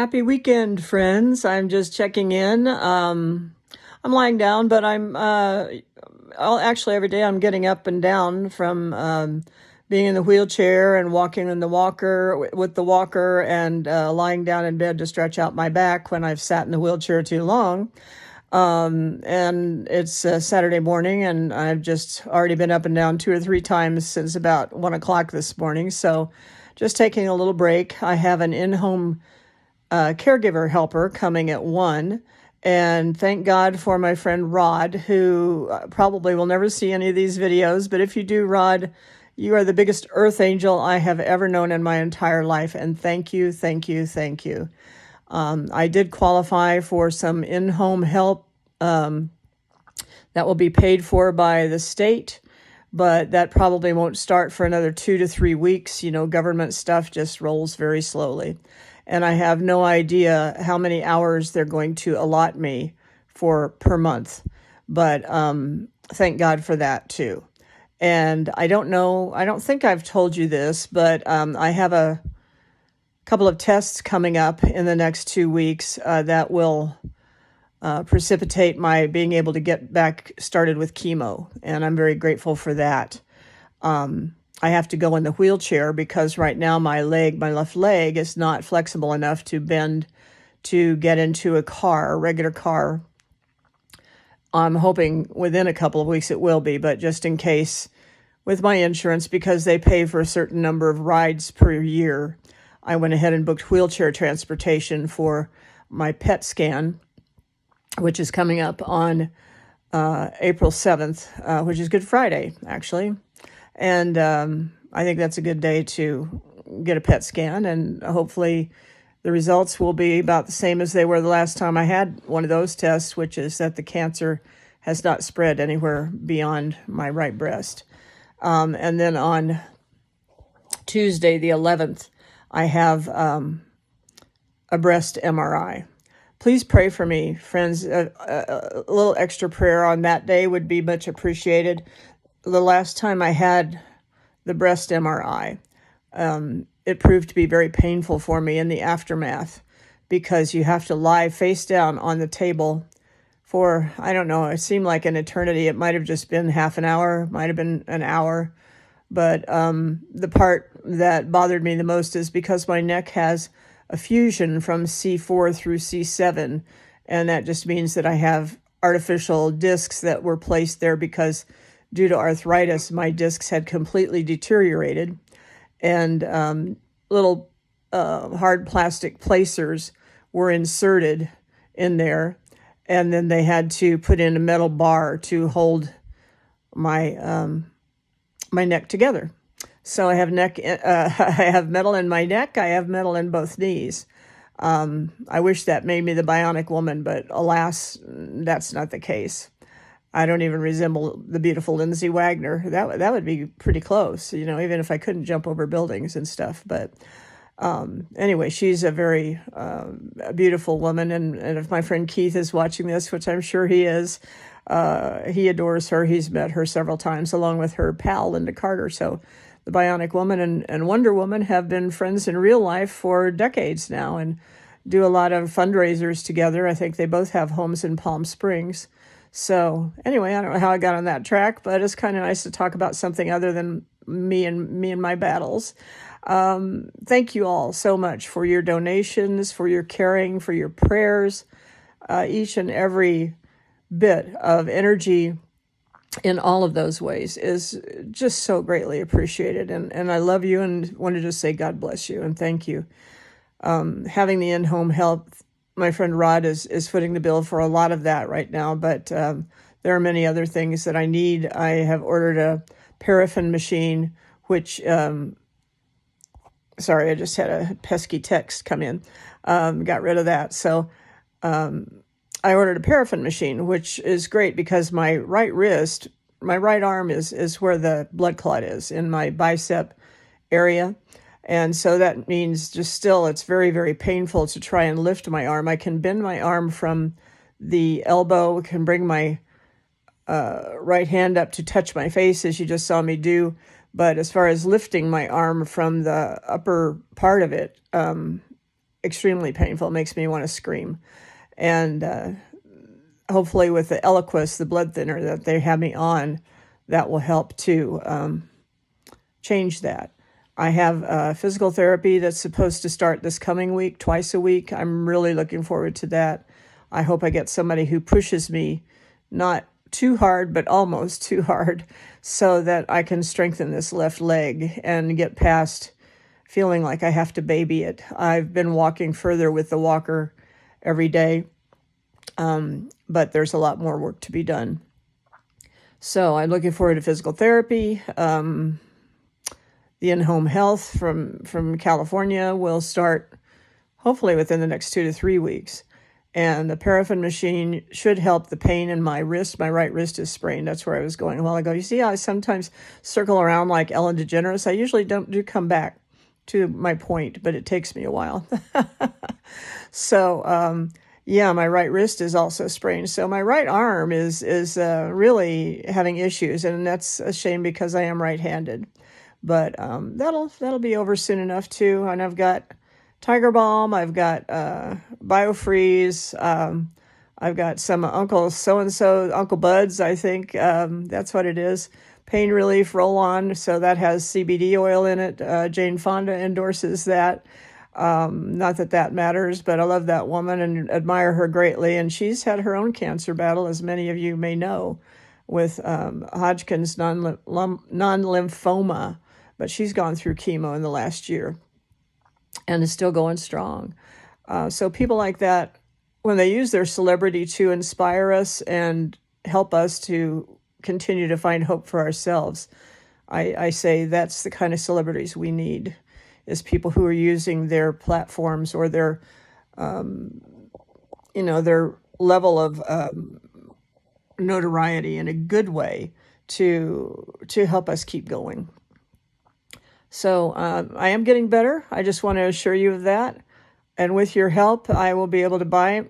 Happy weekend, friends. I'm just checking in. I'm lying down, but actually every day I'm getting up and down from being in the wheelchair and walking in the walker with the walker and lying down in bed to stretch out my back when I've sat in the wheelchair too long. And it's Saturday morning, and I've just already been up and down 2 or 3 times since about 1 o'clock this morning. So just taking a little break. I have an in-home caregiver helper coming at 1. And thank God for my friend Rod, who probably will never see any of these videos. But if you do, Rod, you are the biggest earth angel I have ever known in my entire life. And thank you, thank you, thank you. I did qualify for some in-home help that will be paid for by the state, but that probably won't start for another 2 to 3 weeks. You know, government stuff just rolls very slowly. And I have no idea how many hours they're going to allot me for per month. But thank God for that too. And I don't think I've told you this, but I have a couple of tests coming up in the next 2 weeks that will precipitate my being able to get back started with chemo. And I'm very grateful for that. I have to go in the wheelchair because right now my left leg is not flexible enough to bend to get into a regular car. I'm hoping within a couple of weeks it will be, but just in case with my insurance, because they pay for a certain number of rides per year, I went ahead and booked wheelchair transportation for my PET scan, which is coming up on April 7th, which is Good Friday, actually. And I think that's a good day to get a PET scan, and hopefully the results will be about the same as they were the last time I had one of those tests, which is that the cancer has not spread anywhere beyond my right breast. And then on Tuesday, the 11th, I have a breast MRI. Please pray for me, friends. A little extra prayer on that day would be much appreciated. The last time I had the breast MRI, it proved to be very painful for me in the aftermath because you have to lie face down on the table for, I don't know, it seemed like an eternity. It might have just been half an hour, might have been an hour. But the part that bothered me the most is because my neck has a fusion from C4 through C7, and that just means that I have artificial discs that were placed there because due to arthritis, my discs had completely deteriorated, and little hard plastic placers were inserted in there, and then they had to put in a metal bar to hold my my neck together. So I have I have metal in my neck. I have metal in both knees. I wish that made me the bionic woman, but alas, that's not the case. I don't even resemble the beautiful Lindsay Wagner. That would be pretty close, you know, even if I couldn't jump over buildings and stuff. But anyway, she's a very beautiful woman. And if my friend Keith is watching this, which I'm sure he is, he adores her. He's met her several times along with her pal, Linda Carter. So the Bionic Woman and Wonder Woman have been friends in real life for decades now and do a lot of fundraisers together. I think they both have homes in Palm Springs. So anyway, I don't know how I got on that track, but it's kind of nice to talk about something other than me and my battles. Thank you all so much for your donations, for your caring, for your prayers. Each and every bit of energy in all of those ways is just so greatly appreciated. And I love you and wanted to say God bless you and thank you. Having the in-home help, my friend Rod is footing the bill for a lot of that right now, but there are many other things that I need. I have ordered a paraffin machine, which, sorry, I just had a pesky text come in, got rid of that. So I ordered a paraffin machine, which is great because my right arm is where the blood clot is in my bicep area. And so that means just still it's very, very painful to try and lift my arm. I can bend my arm from the elbow, can bring my right hand up to touch my face, as you just saw me do. But as far as lifting my arm from the upper part of it, extremely painful. It makes me want to scream. And hopefully with the Eliquis, the blood thinner that they have me on, that will help to change that. I have physical therapy that's supposed to start this coming week, twice a week. I'm really looking forward to that. I hope I get somebody who pushes me, not too hard, but almost too hard, so that I can strengthen this left leg and get past feeling like I have to baby it. I've been walking further with the walker every day, but there's a lot more work to be done. So I'm looking forward to physical therapy. The in-home health from California will start hopefully within the next 2 to 3 weeks. And the paraffin machine should help the pain in my wrist. My right wrist is sprained. That's where I was going a while ago. You see how I sometimes circle around like Ellen DeGeneres? I usually do come back to my point, but it takes me a while. So, yeah, my right wrist is also sprained. So my right arm is really having issues, and that's a shame because I am right-handed. But that'll be over soon enough too. And I've got Tiger Balm. I've got BioFreeze. I've got some Uncle so-and-so, Uncle Bud's, I think. That's what it is. Pain Relief Roll-On. So that has CBD oil in it. Jane Fonda endorses that. Not that that matters, but I love that woman and admire her greatly. And she's had her own cancer battle, as many of you may know, with Hodgkin's non-lymphoma. But she's gone through chemo in the last year and is still going strong. So people like that, when they use their celebrity to inspire us and help us to continue to find hope for ourselves, I say that's the kind of celebrities we need, is people who are using their platforms or their, their level of notoriety in a good way to help us keep going. So I am getting better. I just want to assure you of that. And with your help, I will be able to buy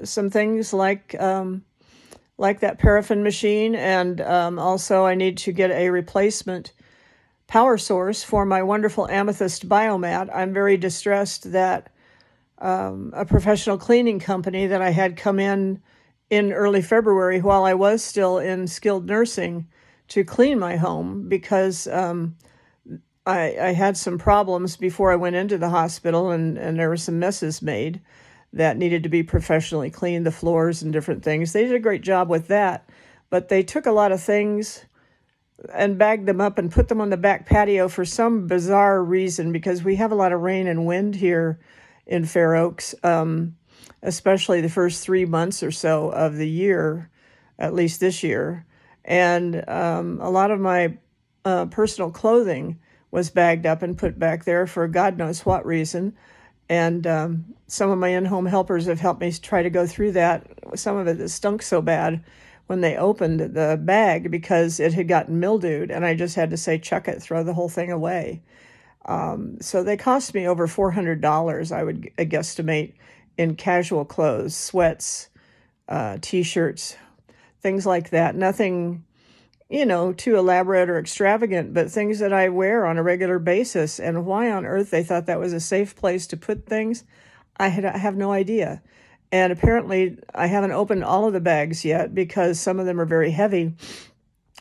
some things like that paraffin machine. And also I need to get a replacement power source for my wonderful Amethyst Biomat. I'm very distressed that a professional cleaning company that I had come in early February while I was still in skilled nursing to clean my home, because I had some problems before I went into the hospital, and there were some messes made that needed to be professionally cleaned, the floors and different things. They did a great job with that, but they took a lot of things and bagged them up and put them on the back patio for some bizarre reason, because we have a lot of rain and wind here in Fair Oaks, especially the first 3 months or so of the year, at least this year. And a lot of my personal clothing was bagged up and put back there for God knows what reason. And some of my in-home helpers have helped me try to go through that. Some of it stunk so bad when they opened the bag because it had gotten mildewed, and I just had to say, chuck it, throw the whole thing away. So they cost me over $400, I would guesstimate, in casual clothes, sweats, T-shirts, things like that. Nothing, too elaborate or extravagant, but things that I wear on a regular basis. And why on earth they thought that was a safe place to put things, I have no idea. And apparently I haven't opened all of the bags yet because some of them are very heavy.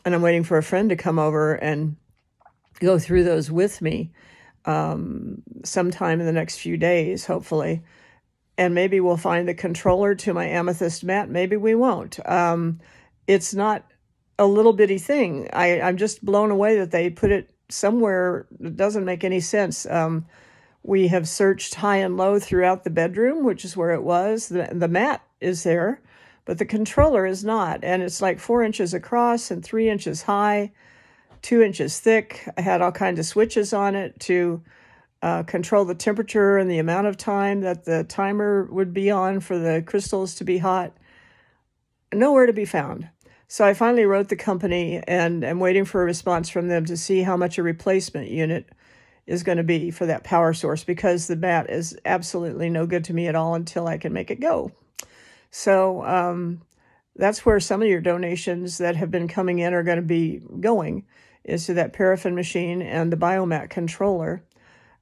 And I'm waiting for a friend to come over and go through those with me sometime in the next few days, hopefully. And maybe we'll find the controller to my Amethyst mat. Maybe we won't. It's not a little bitty thing. I'm just blown away that they put it somewhere that doesn't make any sense. We have searched high and low throughout the bedroom, which is where it was. The mat is there, but the controller is not. And it's like 4 inches across and 3 inches high, 2 inches thick. I had all kinds of switches on it to control the temperature and the amount of time that the timer would be on for the crystals to be hot. Nowhere to be found. So I finally wrote the company, and I'm waiting for a response from them to see how much a replacement unit is going to be for that power source, because the mat is absolutely no good to me at all until I can make it go. So that's where some of your donations that have been coming in are going to be going, is to that paraffin machine and the Biomat controller.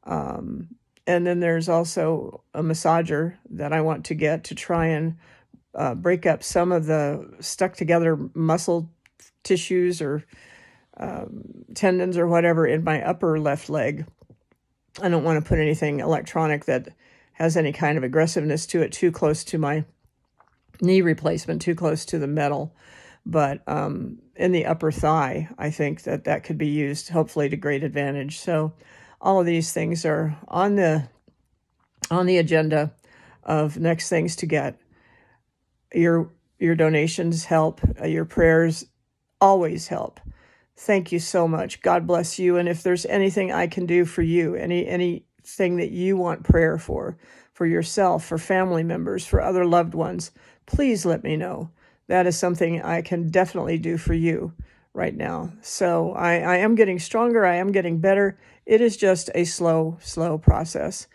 And And then there's also a massager that I want to get to try and break up some of the stuck together muscle tissues or tendons or whatever in my upper left leg. I don't want to put anything electronic that has any kind of aggressiveness to it too close to my knee replacement, too close to the metal. But in the upper thigh, I think that could be used, hopefully, to great advantage. So all of these things are on the agenda of next things to get. Your donations help. Your prayers always help. Thank you so much. God bless you. And if there's anything I can do for you, anything that you want prayer for yourself, for family members, for other loved ones, please let me know. That is something I can definitely do for you right now. So I am getting stronger. I am getting better. It is just a slow process.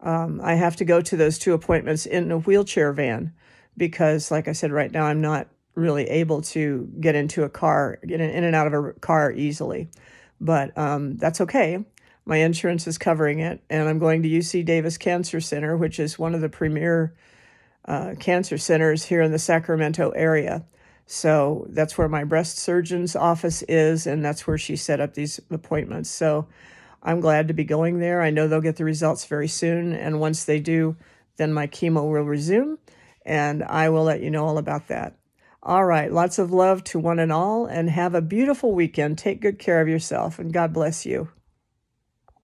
I have to go to those 2 appointments in a wheelchair van because, like I said, right now I'm not really able to get into a car, get in and out of a car easily. But that's okay. My insurance is covering it, and I'm going to UC Davis Cancer Center, which is one of the premier cancer centers here in the Sacramento area. So that's where my breast surgeon's office is, and that's where she set up these appointments. So I'm glad to be going there. I know they'll get the results very soon, and once they do, then my chemo will resume, and I will let you know all about that. All right, lots of love to one and all, and have a beautiful weekend. Take good care of yourself, and God bless you.